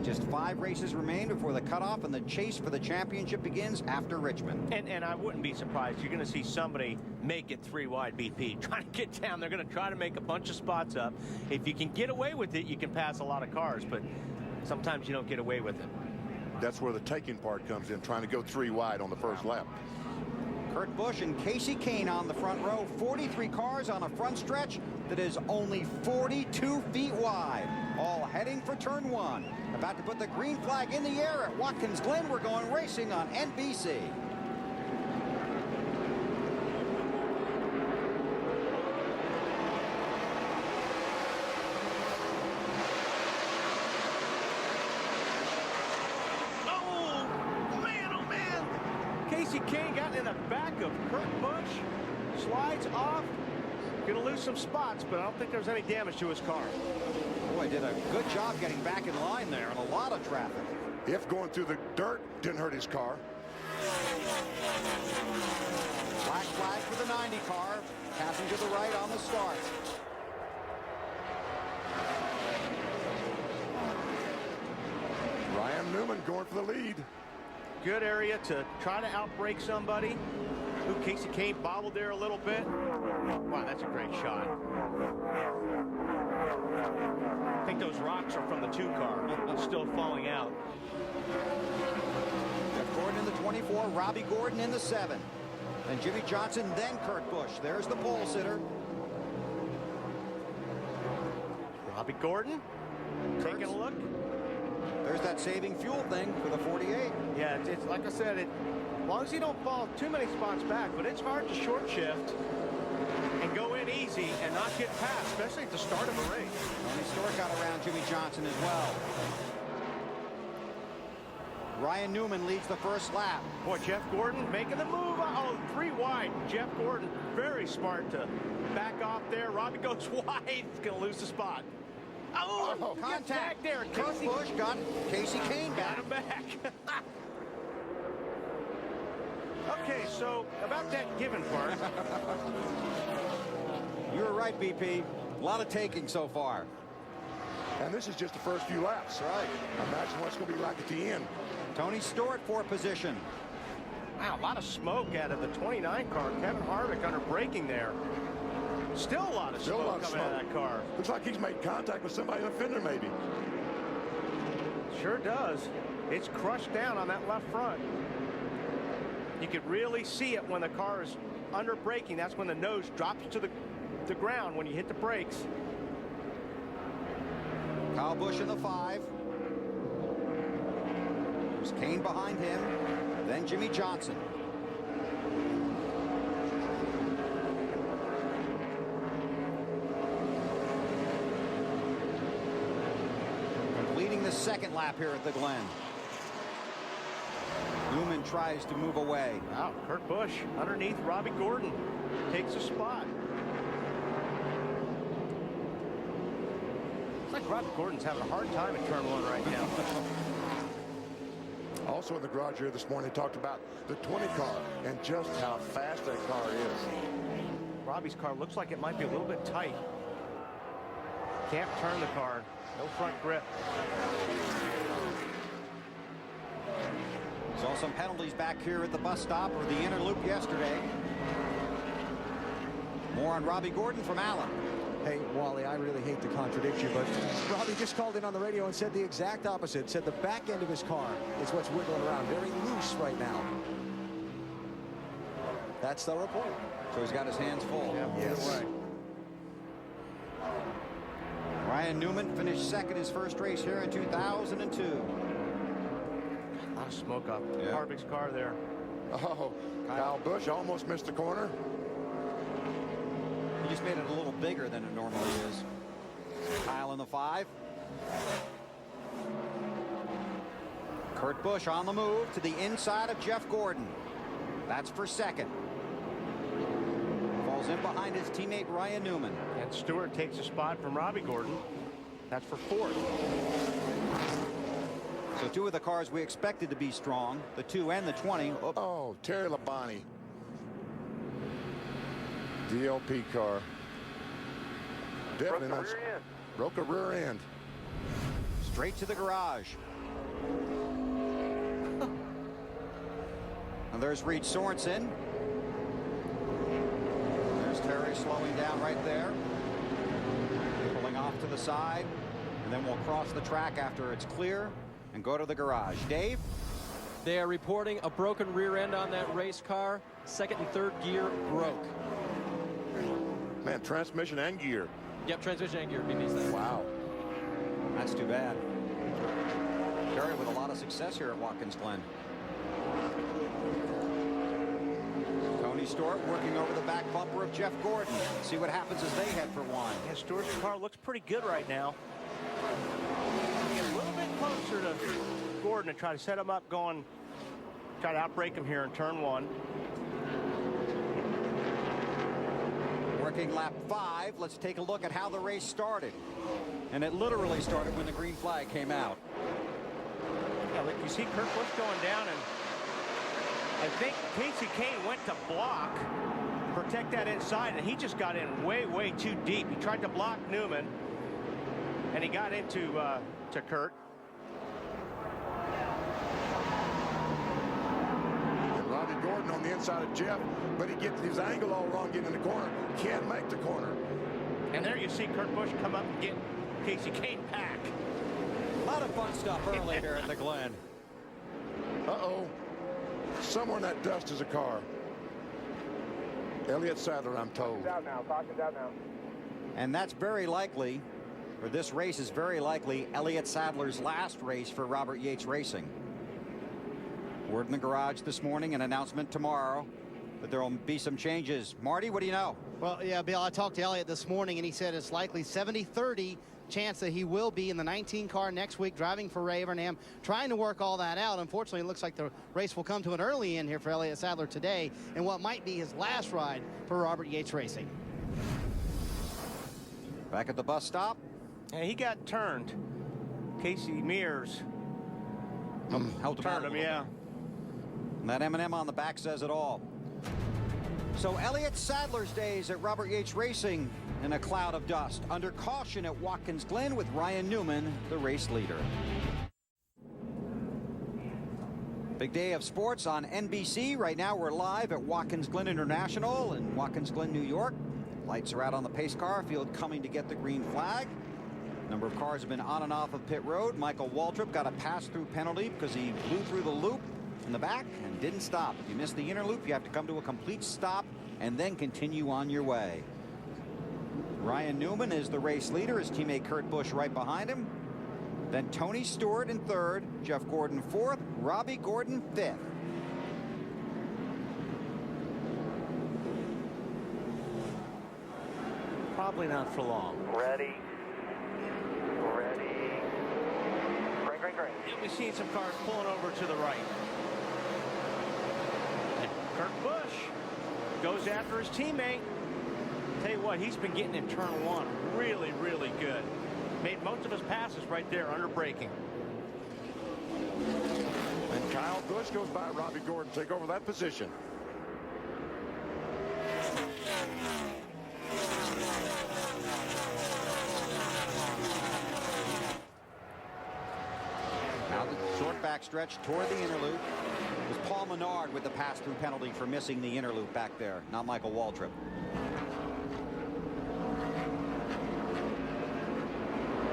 Just 5 races remain before the cutoff, and the chase for the championship begins after Richmond. And I wouldn't be surprised. You're going to see somebody make it 3 wide BP. Trying to get down. They're going to try to make a bunch of spots up. If you can get away with it, you can pass a lot of cars, but sometimes you don't get away with it. That's where the taking part comes in, trying to go 3 wide on the first lap. Kurt Busch and Casey Kane on the front row. 43 cars on a front stretch that is only 42 feet wide. All heading for turn 1. About to put the green flag in the air at Watkins Glen. We're going racing on NBC. Casey Kane got in the back of Kurt Busch, slides off, gonna lose some spots, but I don't think there's any damage to his car. Boy, did a good job getting back in line there, and a lot of traffic. If going through the dirt didn't hurt his car. Black flag for the 90 car, passing to the right on the start. Ryan Newman going for the lead. Good area to try to outbrake somebody. Ooh, Casey Kane bobbled there a little bit. Wow, that's a great shot. I think those rocks are from the 2 car, still falling out. Jeff Gordon in the 24, Robbie Gordon in the 7. Then Jimmy Johnson, then Kurt Busch. There's the pole sitter. Robbie Gordon, taking a look. There's that saving fuel thing for the 48. Yeah, it's like I said, as long as you don't fall too many spots back, but it's hard to short shift and go in easy and not get past, especially at the start of a race. Tony Stewart got around Jimmy Johnson as well. Ryan Newman leads the first lap. Boy, Jeff Gordon making the move. Oh, 3 wide. Jeff Gordon, very smart to back off there. Robbie goes wide. He's going to lose the spot. Oh, contact there. Kurt Busch got Casey Kane back. Got him back. Okay, so about that given part. You were right, BP. A lot of taking so far. And this is just the first few laps. Right. Imagine what's going to be like at the end. Tony Stewart for position. Wow, a lot of smoke out of the 29 car. Kevin Harvick under braking there. Still a lot of smoke coming out of that car. Looks like he's made contact with somebody in the fender, maybe. Sure does. It's crushed down on that left front. You could really see it when the car is under braking. That's when the nose drops to the ground when you hit the brakes. Kyle Busch in the 5. There's Kane behind him. Then Jimmy Johnson. Completing the second lap here at the Glen. Newman tries to move away. Wow, Kurt Busch underneath Robbie Gordon takes a spot. It's like Robbie Gordon's having a hard time in turn 1 right now. Also in the garage here this morning, they talked about the 20 car and just how fast that car is. Robbie's car looks like it might be a little bit tight. Can't turn the car. No front grip. Saw some penalties back here at the bus stop or the inner loop yesterday. More on Robbie Gordon from Allen. Hey, Wally, I really hate to contradict you, but Robbie just called in on the radio and said the exact opposite. Said the back end of his car is what's wiggling around. Very loose right now. That's the report. So he's got his hands full. Yeah, yes. Right. Ryan Newman finished second his first race here in 2002. A lot of smoke up Harvick's car there. Oh, Kyle Busch almost missed the corner. He just made it a little bigger than it normally is. Kyle in the 5. Kurt Busch on the move to the inside of Jeff Gordon. That's for second. Falls in behind his teammate Ryan Newman. And Stewart takes a spot from Robbie Gordon. That's for 4th. So 2 of the cars we expected to be strong, the 2 and the 20. Oh, Terry Labonte. DLP car. Definitely not. Broke a rear end. straight to the garage. And there's Reed Sorensen. There's Terry slowing down right there. Pulling off to the side. And then we'll cross the track after it's clear and go to the garage. Dave? They are reporting a broken rear end on that race car. Second and third gear broke. Man, transmission and gear. Yep, transmission and gear. Means that. Wow. That's too bad. Terry with a lot of success here at Watkins Glen. Tony Stewart working over the back bumper of Jeff Gordon. See what happens as they head for one. Yeah, Stewart's car looks pretty good right now. Get a little bit closer to Gordon to try to set him up going, try to outbrake him here in turn one. Working lap 5. Let's take a look at how the race started. And it literally started when the green flag came out. Yeah, look, you see Kurt Busch going down, and I think Casey Kane went to block, protect that inside, and he just got in way, way too deep. He tried to block Newman, and he got into to Kurt. And Robbie Gordon on the inside of Jeff, but he gets his angle all wrong getting in the corner. Can't make the corner. And there you see Kurt Busch come up and get Casey Kane back. A lot of fun stuff early here at the Glen. Uh-oh. Somewhere in that dust is a car. Elliott Sadler, I'm told. Caution's out now. Caution's out now. And that's very likely, or this race is very likely, Elliott Sadler's last race for Robert Yates Racing. Word in the garage this morning, an announcement tomorrow, but there will be some changes. Marty, what do you know? Well, yeah, Bill, I talked to Elliott this morning, and he said it's likely 70-30 chance that he will be in the 19 car next week driving for Ray Evernham, trying to work all that out. Unfortunately, it looks like the race will come to an early end here for Elliott Sadler today in what might be his last ride for Robert Yates Racing. Back at the bus stop. And he got turned. Casey Mears Helped turned him, yeah. And that M&M on the back says it all. So Elliott Sadler's days at Robert Yates Racing in a cloud of dust. Under caution at Watkins Glen with Ryan Newman, the race leader. Big day of sports on NBC. Right now we're live at Watkins Glen International in Watkins Glen, New York. Lights are out on the pace car field coming to get the green flag. Number of cars have been on and off of pit road. Michael Waltrip got a pass-through penalty because he blew through the loop in the back and didn't stop. If you miss the inner loop, you have to come to a complete stop and then continue on your way. Ryan Newman is the race leader. His teammate Kurt Busch right behind him. Then Tony Stewart in third, Jeff Gordon fourth, Robbie Gordon fifth. Probably not for long. Ready. Ready. Green, green, green. You'll be seeing some cars pulling over to the right. And Kurt Busch goes after his teammate. Tell you what, he's been getting in turn one really, really good. Made most of his passes right there under braking. And Kyle Busch goes by Robbie Gordon, take over that position. Now the short back stretch toward the inner loop. It was Paul Menard with the pass-through penalty for missing the inner loop back there, not Michael Waltrip.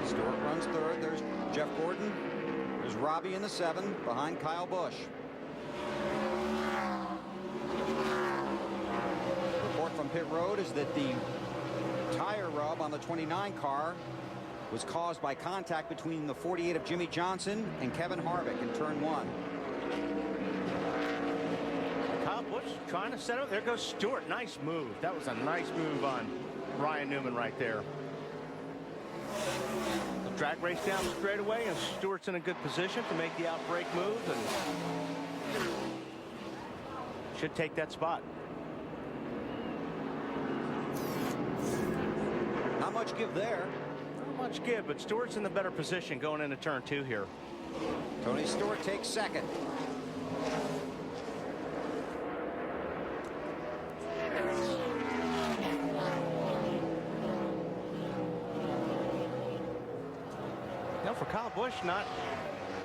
Stewart runs third. There's Jeff Gordon. There's Robbie in the 7 behind Kyle Busch. Report from pit road is that the tire rub on the 29 car was caused by contact between the 48 of Jimmy Johnson and Kevin Harvick in turn 1. Kyle Busch trying to set up. There goes Stewart. Nice move. That was a nice move on Ryan Newman right there. The drag race down the straightaway, and Stewart's in a good position to make the outbreak move and should take that spot. Not much give there. Not much give, but Stewart's in the better position going into turn 2 here. Tony Stewart takes second. Now for Kyle Busch, Busch not